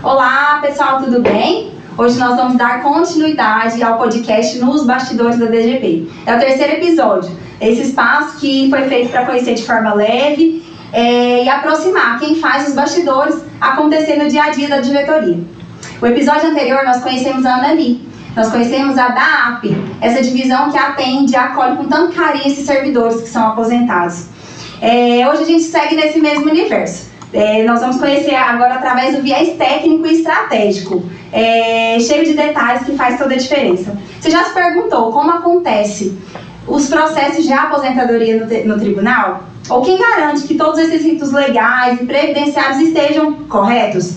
Olá, pessoal, tudo bem? Hoje nós vamos dar continuidade ao podcast Nos Bastidores da DGP. É o terceiro episódio, esse espaço que foi feito para conhecer de forma leve e aproximar quem faz os bastidores acontecer no dia a dia da diretoria. O episódio anterior nós conhecemos a Anani, nós conhecemos a DAP, essa divisão que atende e acolhe com tanto carinho esses servidores que são aposentados. Hoje a gente segue nesse mesmo universo. Nós vamos conhecer agora através do viés técnico e estratégico, cheio de detalhes que faz toda a diferença. Você já se perguntou como acontece os processos de aposentadoria no tribunal? Ou quem garante que todos esses ritos legais e previdenciários estejam corretos?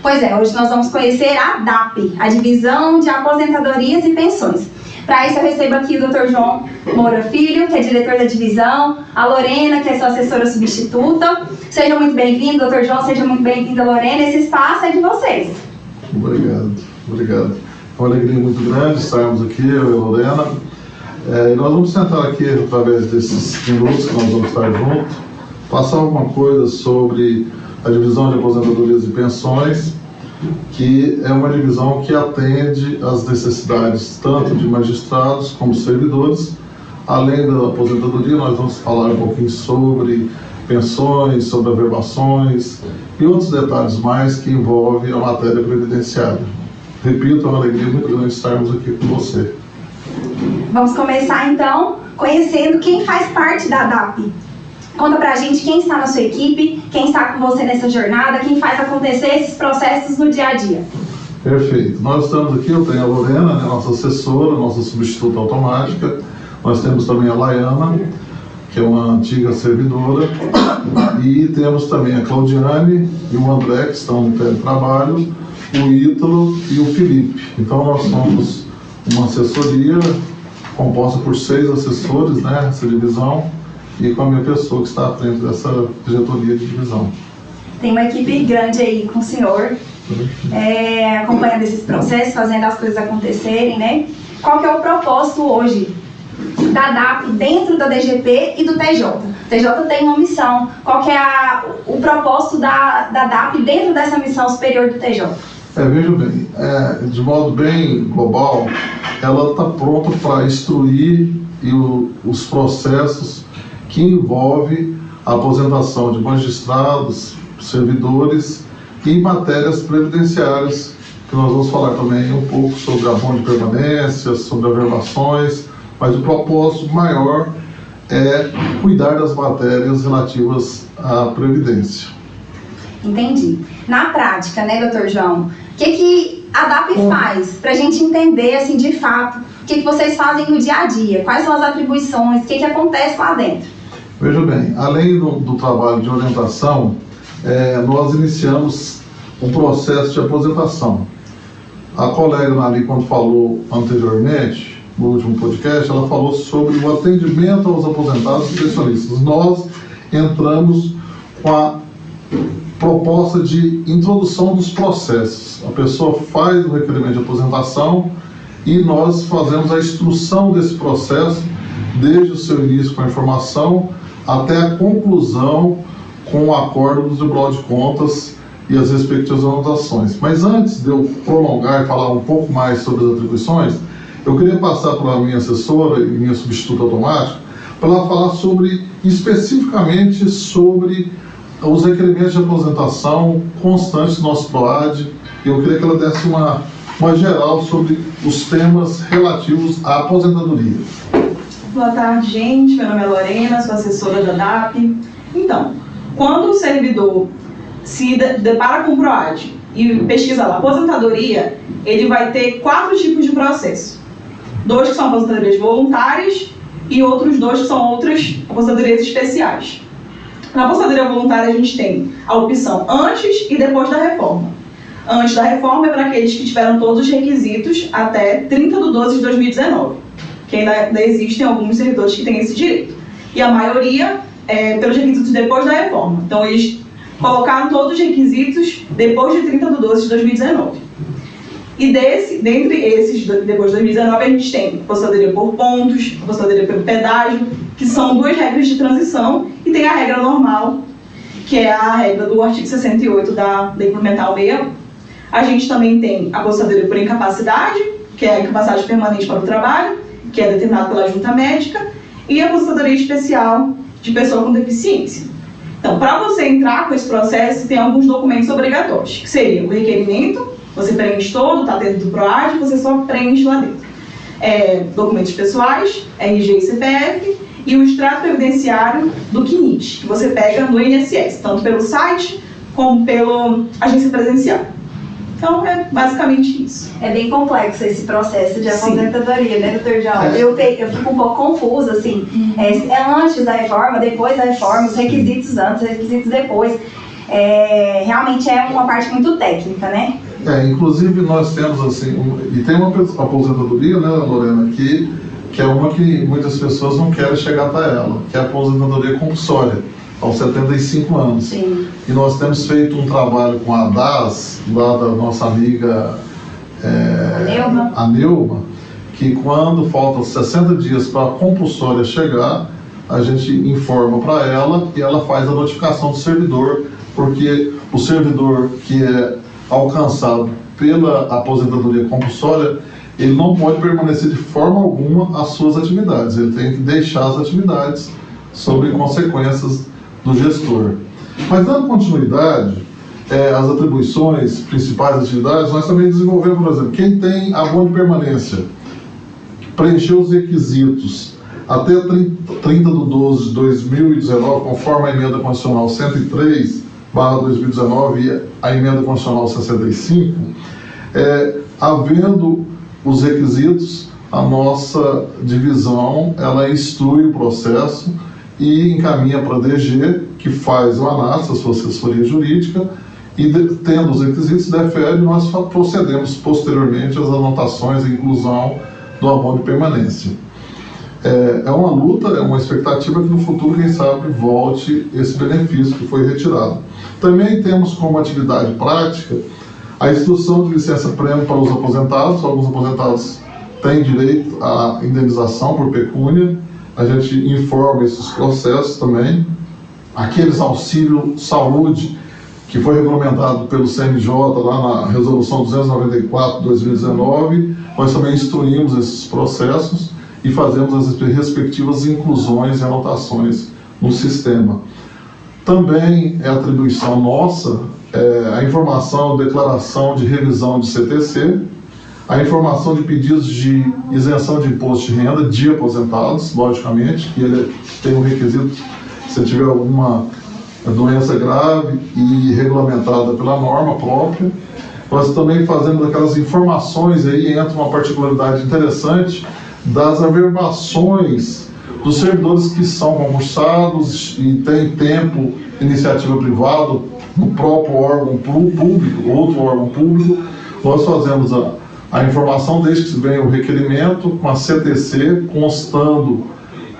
Pois é, hoje nós vamos conhecer a DAP, a Divisão de Aposentadorias e Pensões. Para isso eu recebo aqui o Dr. João Moura Filho, que é diretor da divisão, a Lorena, que é sua assessora substituta. Sejam muito bem-vindos, Dr. João, seja muito bem-vinda, Lorena. Esse espaço é de vocês. Obrigado. É uma alegria muito grande estarmos aqui, eu e a Lorena. Nós vamos sentar aqui, através desses minutos que nós vamos estar juntos, passar alguma coisa sobre a divisão de aposentadorias e pensões, que é uma divisão que atende às necessidades tanto de magistrados como servidores. Além da aposentadoria, nós vamos falar um pouquinho sobre pensões, sobre averbações e outros detalhes mais que envolvem a matéria previdenciária. Repito, é uma alegria muito grande estarmos aqui com você. Vamos começar então conhecendo quem faz parte da DAP. Conta pra gente quem está na sua equipe, quem está com você nessa jornada, quem faz acontecer esses processos no dia a dia. Perfeito. Nós estamos aqui, eu tenho a Lorena, nossa assessora, nossa substituta automática. Nós temos também a Laiana, que é uma antiga servidora. E temos também a Claudiane e o André, que estão no teletrabalho, o Ítalo e o Felipe. Então nós somos uma assessoria composta por 6 assessores, essa divisão, e com a minha pessoa que está à frente dessa diretoria de divisão. Tem uma equipe grande aí com o senhor, acompanhando esses processos, fazendo as coisas acontecerem, né? Qual que é o propósito hoje da DAP dentro da DGP e do TJ? O TJ tem uma missão. Qual que é o propósito da DAP dentro dessa missão superior do TJ? Veja bem, de modo bem global, ela está pronta para instruir os processos que envolvem a aposentação de magistrados, servidores e matérias previdenciárias, que nós vamos falar também um pouco sobre abono de permanência, sobre averbações, mas o propósito maior é cuidar das matérias relativas à previdência. Entendi. Na prática, doutor João, o que a DAP faz para a gente entender, assim, de fato, o que vocês fazem no dia a dia? Quais são as atribuições? O que acontece lá dentro? Veja bem, além do trabalho de orientação, nós iniciamos um processo de aposentação. A colega Nali, quando falou anteriormente, no último podcast, ela falou sobre o atendimento aos aposentados e pensionistas. Nós entramos com a proposta de introdução dos processos. A pessoa faz o requerimento de aposentação e nós fazemos a instrução desse processo desde o seu início com a informação até a conclusão com o acordo do Tribunal de Contas e as respectivas anotações. Mas antes de eu prolongar e falar um pouco mais sobre as atribuições, eu queria passar para a minha assessora e minha substituta automática para ela falar especificamente sobre os requerimentos de aposentação constantes do nosso PROAD. Eu queria que ela desse uma geral sobre os temas relativos à aposentadoria. Boa tarde, gente. Meu nome é Lorena, sou assessora da DAP. Então, quando o servidor se depara com o PROAD e pesquisa lá aposentadoria, ele vai ter 4 tipos de processo. 2 que são aposentadorias voluntárias e outros 2 que são outras aposentadorias especiais. Na aposentadoria voluntária, a gente tem a opção antes e depois da reforma. Antes da reforma é para aqueles que tiveram todos os requisitos até 30/12/2019. Que ainda existem alguns servidores que têm esse direito. E a maioria pelos requisitos depois da reforma. Então, eles colocaram todos os requisitos depois de 30/12/2019. E dentre esses, depois de 2019, a gente tem aposentadoria por pontos, aposentadoria pelo pedágio, que são 2 regras de transição, e tem a regra normal, que é a regra do artigo 68 da Lei Complementar 61. A gente também tem a aposentadoria por incapacidade, que é a incapacidade permanente para o trabalho, que é determinada pela junta médica, e a aposentadoria especial de pessoa com deficiência. Então, para você entrar com esse processo, tem alguns documentos obrigatórios, que seria o requerimento, você preenche todo, está dentro do PROAD, você só preenche lá dentro. Documentos pessoais, RG e CPF, e o extrato previdenciário do CNIT, que você pega no INSS, tanto pelo site como pela agência presencial. Então, é basicamente isso. É bem complexo esse processo de aposentadoria, né, doutor João? Eu fico um pouco confusa, assim. É antes da reforma, depois da reforma, os requisitos antes, os requisitos depois. Realmente é uma parte muito técnica, né? Inclusive nós temos, assim, e tem uma aposentadoria, né, Lorena, que é uma que muitas pessoas não querem chegar até ela, que é a aposentadoria compulsória, aos 75 anos. Sim. E nós temos feito um trabalho com a DAS, lá da nossa amiga a Neuma, que quando faltam 60 dias para a compulsória chegar, a gente informa para ela e ela faz a notificação do servidor, porque o servidor que é alcançado pela aposentadoria compulsória, ele não pode permanecer de forma alguma as suas atividades, ele tem que deixar as atividades sob consequências do gestor. Mas dando continuidade às atribuições principais das atividades, nós também desenvolvemos, por exemplo, quem tem abono de permanência, preencheu os requisitos até 30/12/2019, conforme a emenda constitucional 103/2019 e a emenda constitucional 65, havendo os requisitos, a nossa divisão, ela instrui o processo e encaminha para a DG, que faz o análise, a sua assessoria jurídica, e tendo os requisitos, defere, nós procedemos posteriormente às anotações e inclusão do abono de permanência. É uma luta, é uma expectativa que no futuro, quem sabe, volte esse benefício que foi retirado. Também temos como atividade prática a instrução de licença-prêmio para os aposentados. Alguns aposentados têm direito à indenização por pecúnia. A gente informa esses processos também. Aqueles auxílio saúde que foi regulamentado pelo CNJ lá na resolução 294/2019, nós também instruímos esses processos e fazemos as respectivas inclusões e anotações no sistema. Também é atribuição nossa a informação, declaração de revisão de CTC, a informação de pedidos de isenção de imposto de renda de aposentados, logicamente, que ele tem um requisito, se tiver alguma doença grave e regulamentada pela norma própria. Nós também fazemos aquelas informações, aí entra uma particularidade interessante, das averbações dos servidores que são concursados e têm tempo, iniciativa privada, no próprio órgão público, outro órgão público. Nós fazemos a informação desde que venha o requerimento, com a CTC, constando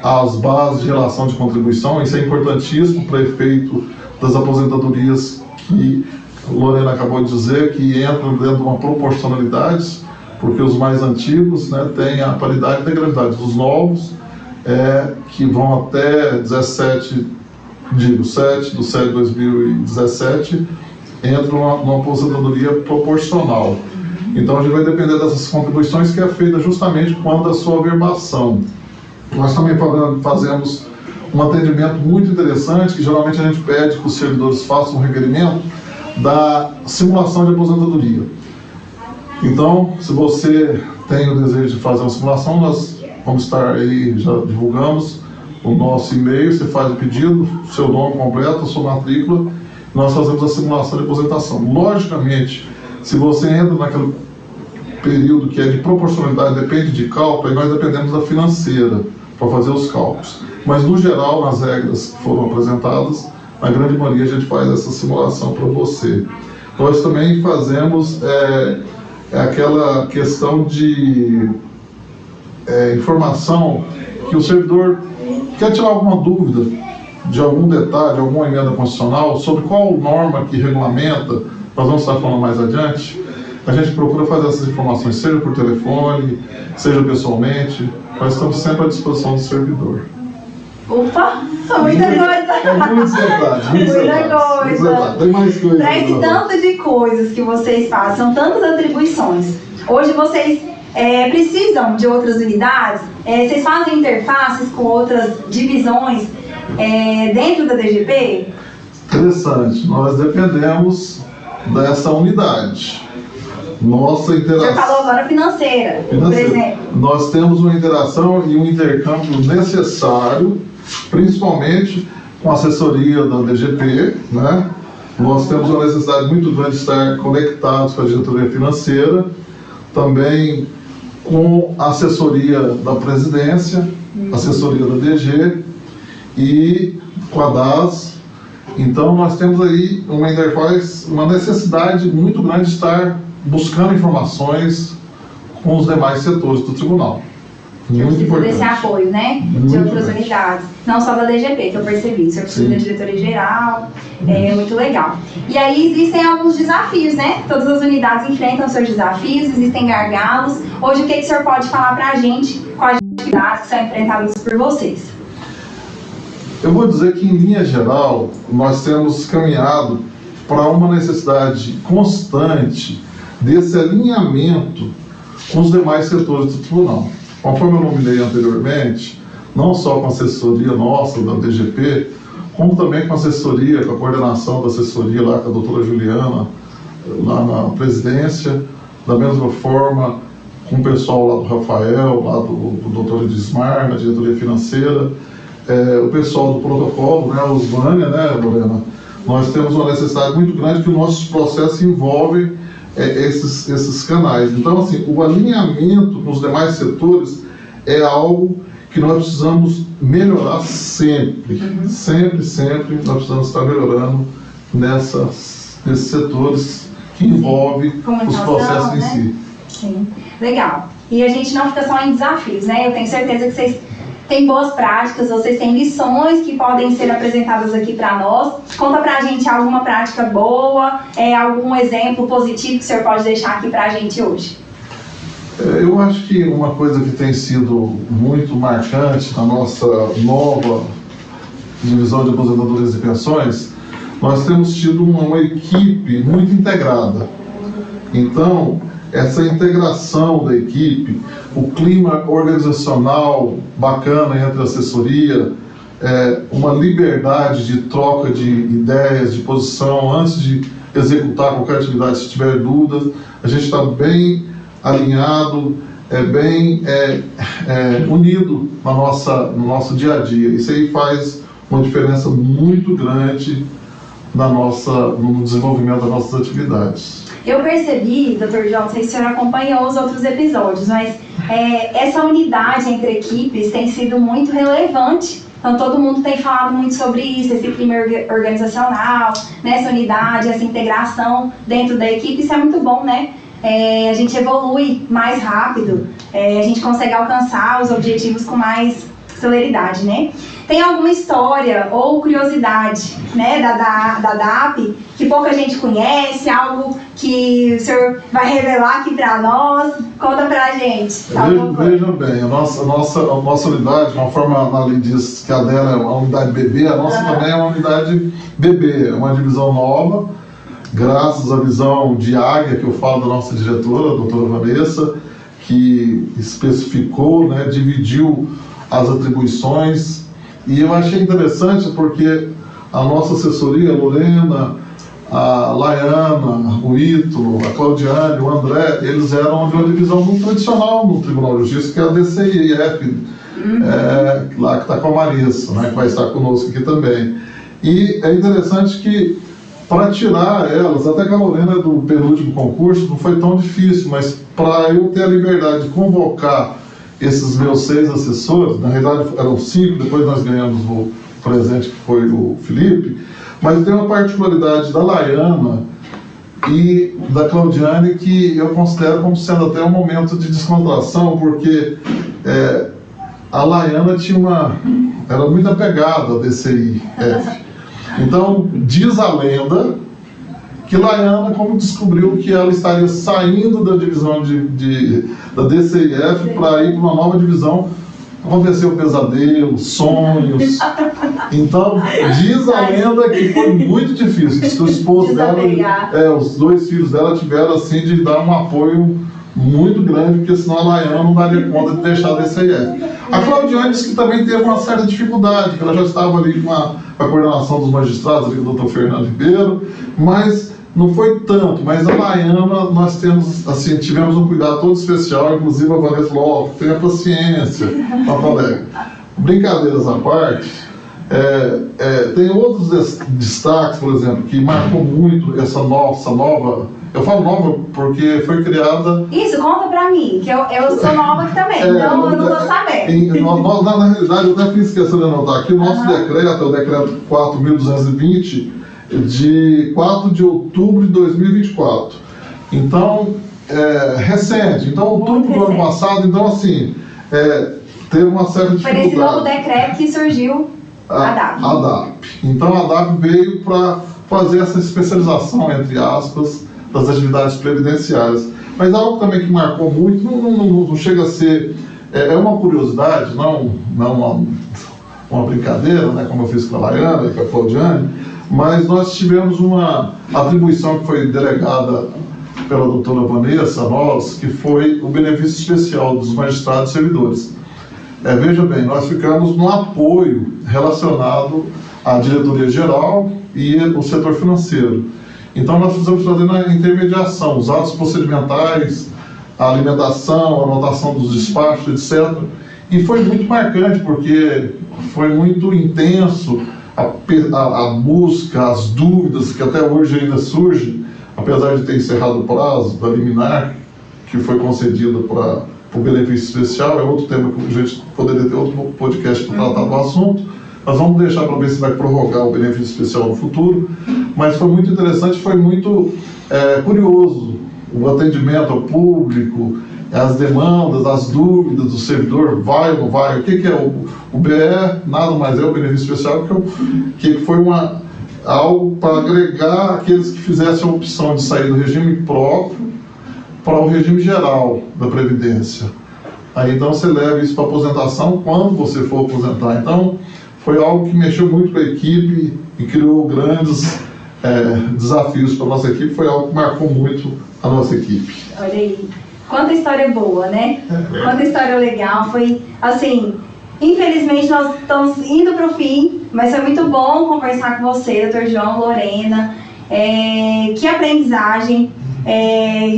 as bases de relação de contribuição. Isso é importantíssimo para efeito das aposentadorias que a Lorena acabou de dizer, que entram dentro de uma proporcionalidade, porque os mais antigos, né, têm a paridade e integralidade. Os novos, que vão até 7 de 2017, entram numa aposentadoria proporcional. Então a gente vai depender dessas contribuições, que é feita justamente quando a sua averbação. Nós também fazemos um atendimento muito interessante, que geralmente a gente pede que os servidores façam um requerimento da simulação de aposentadoria. Então, se você tem o desejo de fazer uma simulação, nós vamos estar aí, já divulgamos o nosso e-mail, você faz o pedido, seu nome completo, a sua matrícula, nós fazemos a simulação de aposentação. Logicamente, se você entra naquele período que é de proporcionalidade, depende de cálculo, aí nós dependemos da financeira para fazer os cálculos. Mas, no geral, nas regras que foram apresentadas, na grande maioria a gente faz essa simulação para você. Nós também fazemos aquela questão de informação que o servidor quer tirar alguma dúvida de algum detalhe, alguma emenda constitucional, sobre qual norma que regulamenta, nós vamos estar falando mais adiante. A gente procura fazer essas informações, seja por telefone, seja pessoalmente. Nós estamos sempre à disposição do servidor. Ufa, são muita coisa. É muitos detalhes. Muita coisa. Tem mais coisa. Para esse tanto de coisas que vocês fazem, são tantas atribuições. Hoje vocês precisam de outras unidades? Vocês fazem interfaces com outras divisões dentro da DGP? Interessante. Nós dependemos dessa unidade. Nossa interação. Você falou agora financeira, por exemplo. Nós temos uma interação e um intercâmbio necessário, principalmente com a assessoria da DGP, né? Nós temos uma necessidade muito grande de estar conectados com a diretoria financeira, também com a assessoria da presidência, assessoria da DG e com a DAS. Então nós temos aí uma interface, uma necessidade muito grande de estar buscando informações com os demais setores do tribunal. Muito importante. Desse apoio, né? Muito de outras importante. unidades. Não só da DGP, que eu percebi. O senhor precisa da diretoria geral. É muito legal. E aí existem alguns desafios, né? Todas as unidades enfrentam seus desafios, existem gargalos. Hoje, o que o senhor pode falar pra gente com as dificuldades que são enfrentadas por vocês? Eu vou dizer que, em linha geral, nós temos caminhado para uma necessidade constante desse alinhamento com os demais setores do tribunal. Conforme eu nominei anteriormente, não só com a assessoria nossa, da DGP, como também com a assessoria, com a coordenação da assessoria lá com a doutora Juliana, lá na presidência, da mesma forma com o pessoal lá do Rafael, lá do doutor Edismar, na diretoria financeira, o pessoal do protocolo, né, a Osvânia, né, Lorena? Nós temos uma necessidade muito grande que os nossos processos envolvem esses canais. Então, assim, o alinhamento com os demais setores é algo que nós precisamos melhorar sempre. Sempre nós precisamos estar melhorando nesses setores que envolvem os processos em si. Sim, legal. E a gente não fica só em desafios, né? Eu tenho certeza que vocês têm boas práticas, vocês têm lições que podem ser apresentadas aqui para nós. Conta pra gente alguma prática boa, algum exemplo positivo que o senhor pode deixar aqui pra gente hoje. Eu acho que uma coisa que tem sido muito marcante na nossa nova divisão de aposentadorias e pensões, nós temos tido uma equipe muito integrada. Então, essa integração da equipe, o clima organizacional bacana entre a assessoria, uma liberdade de troca de ideias, de posição, antes de executar qualquer atividade, se tiver dúvidas, a gente está bem alinhado, bem unido no nosso dia a dia. Isso aí faz uma diferença muito grande no desenvolvimento das nossas atividades. Eu percebi, Dr. João, não sei se o senhor acompanhou os outros episódios, mas essa unidade entre equipes tem sido muito relevante. Então, todo mundo tem falado muito sobre isso, esse clima organizacional, né, essa unidade, essa integração dentro da equipe. Isso é muito bom, né? A gente evolui mais rápido, a gente consegue alcançar os objetivos com mais celeridade, né? Tem alguma história ou curiosidade, né, da DAP que pouca gente conhece, algo que o senhor vai revelar aqui para nós? Conta pra gente. Veja bem, a nossa unidade, conforme a lei diz que a dela é uma unidade bebê, a nossa também é uma unidade bebê, é uma divisão nova, graças à visão de águia que eu falo da nossa diretora, a doutora Vanessa, que especificou, né, dividiu as atribuições. E eu achei interessante porque a nossa assessoria, a Lorena, a Laiana, o Ítalo, a Claudiane, o André, eles eram de uma divisão muito tradicional no Tribunal de Justiça, que é a DCIF, lá que está com a Marissa, né, que vai estar conosco aqui também. E é interessante que, para tirar elas, até que a Lorena é do penúltimo concurso, não foi tão difícil, mas para eu ter a liberdade de convocar esses meus 6 assessores, na realidade eram 5, depois nós ganhamos o presente que foi o Felipe, mas tem uma particularidade da Laiana e da Claudiane que eu considero como sendo até um momento de descontração, porque a Laiana era muito apegada a DCIF. Então, diz a lenda que Laiana, como descobriu que ela estaria saindo da divisão da DCIF para ir para uma nova divisão, aconteceu pesadelo, sonhos. Então, diz a lenda que foi muito difícil. Diz que o esposo dela, os 2 filhos dela tiveram assim de dar um apoio muito grande, porque senão a Laiana não daria conta de deixar a DCE. A Claudiane disse que também teve uma certa dificuldade, que ela já estava ali com a coordenação dos magistrados, ali com o Dr. Fernando Ribeiro, mas não foi tanto. Mas a Laiana, nós temos, assim, tivemos um cuidado todo especial, inclusive a Vanessa falou, tenha paciência, a colega. Brincadeiras à parte, tem outros destaques, por exemplo, que marcou muito essa nova. Eu falo nova porque foi criada... Isso, conta pra mim, que eu sou nova aqui também, então eu não tô sabendo. Na realidade, eu até fiz questão de anotar aqui, o nosso decreto é o decreto 4.220, de 4 de outubro de 2024. Então, recente. Então, outubro do ano passado, então assim, teve uma certa dificuldade. Foi nesse novo decreto que surgiu a DAP. A DAP. Então, a DAP veio para fazer essa especialização, entre aspas, das atividades previdenciárias. Mas algo também que marcou muito, não chega a ser... É uma curiosidade, não uma brincadeira, né, como eu fiz com a Laiana e com a Claudiane, mas nós tivemos uma atribuição que foi delegada pela doutora Vanessa a nós, que foi o benefício especial dos magistrados e servidores. Veja bem, nós ficamos no apoio relacionado à diretoria geral e o setor financeiro. Então, nós precisamos fazer na intermediação, os atos procedimentais, a alimentação, a anotação dos despachos, etc. E foi muito marcante, porque foi muito intenso a busca, as dúvidas, que até hoje ainda surgem, apesar de ter encerrado o prazo da liminar, que foi concedido para o benefício especial. É outro tema que a gente poderia ter outro podcast para tratar do assunto. Nós vamos deixar para ver se vai prorrogar o benefício especial no futuro, mas foi muito interessante, foi muito curioso o atendimento ao público, as demandas, as dúvidas do servidor, vai ou não vai, o que é o BE, nada mais é o benefício especial, que foi algo para agregar aqueles que fizessem a opção de sair do regime próprio para o regime geral da Previdência. Aí então você leva isso para aposentação quando você for aposentar. Então, foi algo que mexeu muito com a equipe e criou grandes desafios para a nossa equipe. Foi algo que marcou muito a nossa equipe. Olha aí, quanta história boa, né? Quanta história legal. Foi assim, infelizmente nós estamos indo para o fim, mas foi muito bom conversar com você, Dr. João, Lorena. Que aprendizagem.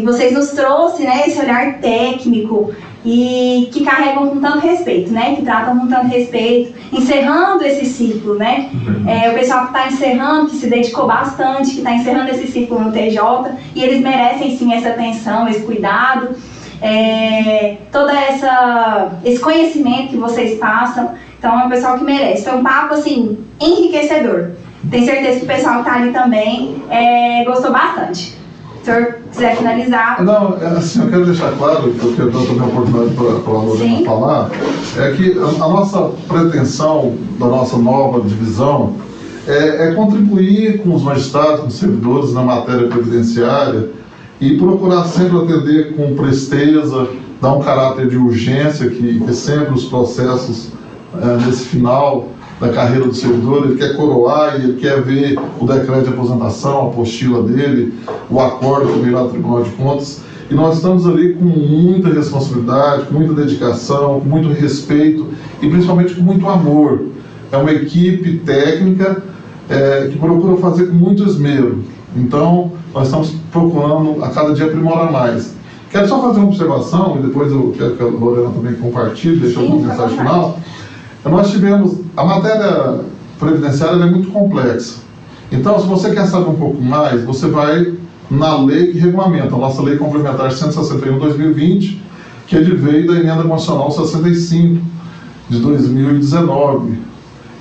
Vocês nos trouxeram, né, esse olhar técnico e que carregam com tanto respeito, né? Que tratam com tanto respeito, encerrando esse ciclo, né? O pessoal que está encerrando, que se dedicou bastante, que está encerrando esse ciclo no TJ, e eles merecem sim essa atenção, esse cuidado, todo esse conhecimento que vocês passam. Então é um pessoal que merece. Foi um papo assim enriquecedor. Tenho certeza que o pessoal que está ali também gostou bastante. Se o senhor quiser finalizar. Não, assim, eu quero deixar claro, porque eu estou dando a oportunidade para a Lorena falar, que a nossa pretensão da nossa nova divisão é contribuir com os magistrados, com os servidores na matéria previdenciária e procurar sempre atender com presteza, dar um caráter de urgência, que sempre os processos nesse final da carreira do servidor, ele quer coroar e ele quer ver o decreto de aposentação, a apostila dele, o acordo que veio lá do Tribunal de Contas. E nós estamos ali com muita responsabilidade, com muita dedicação, com muito respeito e principalmente com muito amor. É uma equipe técnica que procura fazer com muito esmero. Então, nós estamos procurando a cada dia aprimorar mais. Quero só fazer uma observação, e depois eu quero que a Lorena também compartilhe, deixe uma mensagem final. Nós tivemos, a matéria previdenciária é muito complexa. Então, se você quer saber um pouco mais, você vai na lei que regulamenta, a nossa Lei Complementar 161/2020, que veio da Emenda Constitucional 65, de 2019.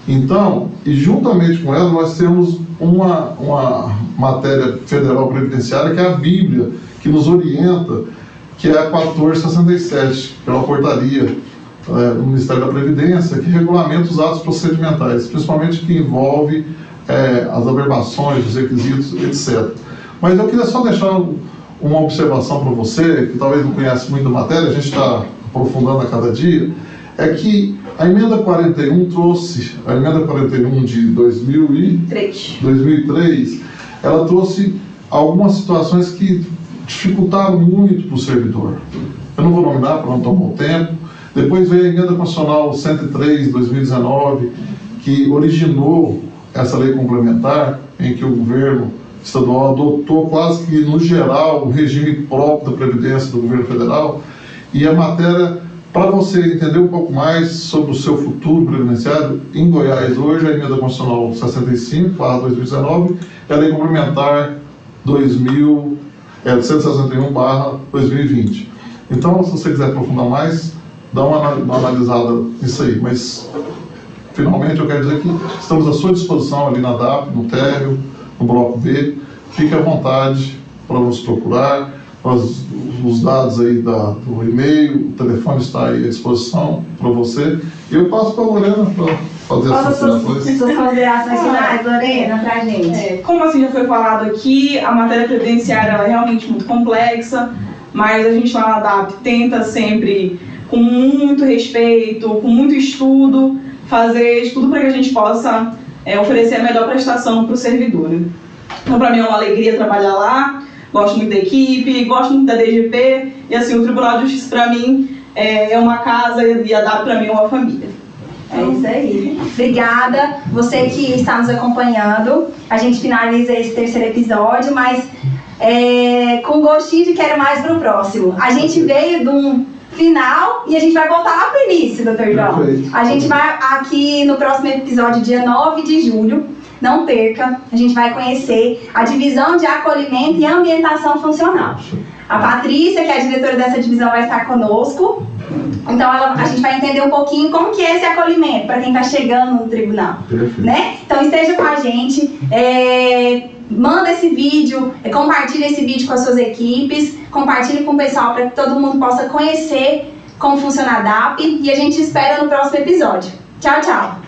Então, e juntamente com ela, nós temos uma matéria federal previdenciária, que é a Bíblia, que nos orienta, que é a 1467, que é uma portaria do Ministério da Previdência, que regulamenta os atos procedimentais, principalmente que envolve as averbações, os requisitos, etc. Mas eu queria só deixar uma observação para você, que talvez não conhece muito a matéria, a gente está aprofundando a cada dia, é que a emenda 41 trouxe, a emenda 41 de 2003, ela trouxe algumas situações que dificultaram muito para o servidor. Eu não vou nominar para não tomar o tempo. Depois veio a emenda constitucional 103 de 2019, que originou essa lei complementar, em que o governo estadual adotou quase que no geral o regime próprio da Previdência do governo federal, e a matéria, para você entender um pouco mais sobre o seu futuro previdenciário, em Goiás hoje a emenda constitucional 65/2019 e a lei complementar 161/2020. Então, se você quiser aprofundar mais, dá uma analisada nisso aí, mas finalmente eu quero dizer que estamos à sua disposição ali na DAP, no térreo, no bloco B. Fique à vontade para nos procurar. Os dados aí do e-mail, o telefone está aí à disposição para você. E eu passo para a Lorena para fazer essas considerações. Suas considerações finais, Lorena, para a gente. Como assim já foi falado aqui, a matéria previdenciária ela é realmente muito complexa, mas a gente lá na DAP tenta sempre, com muito respeito, com muito estudo, fazer de tudo para que a gente possa oferecer a melhor prestação para o servidor. Né? Então, para mim é uma alegria trabalhar lá, gosto muito da equipe, gosto muito da DGP, e assim, o Tribunal de Justiça para mim é uma casa e a DAP para mim é uma família. É isso aí. Obrigada. Você que está nos acompanhando, a gente finaliza esse terceiro episódio, mas com gostinho de quero mais para o próximo. A gente veio de um final e a gente vai voltar lá para o início, doutor João. A gente vai aqui no próximo episódio, dia 9 de julho. Não perca, a gente vai conhecer a divisão de acolhimento e ambientação funcional. A Patrícia, que é a diretora dessa divisão, vai estar conosco. Então a gente vai entender um pouquinho como que é esse acolhimento para quem está chegando no tribunal, né? Então esteja com a gente, manda esse vídeo, compartilha esse vídeo com as suas equipes, compartilhe com o pessoal para que todo mundo possa conhecer como funciona a DAP, e a gente espera no próximo episódio. Tchau, tchau!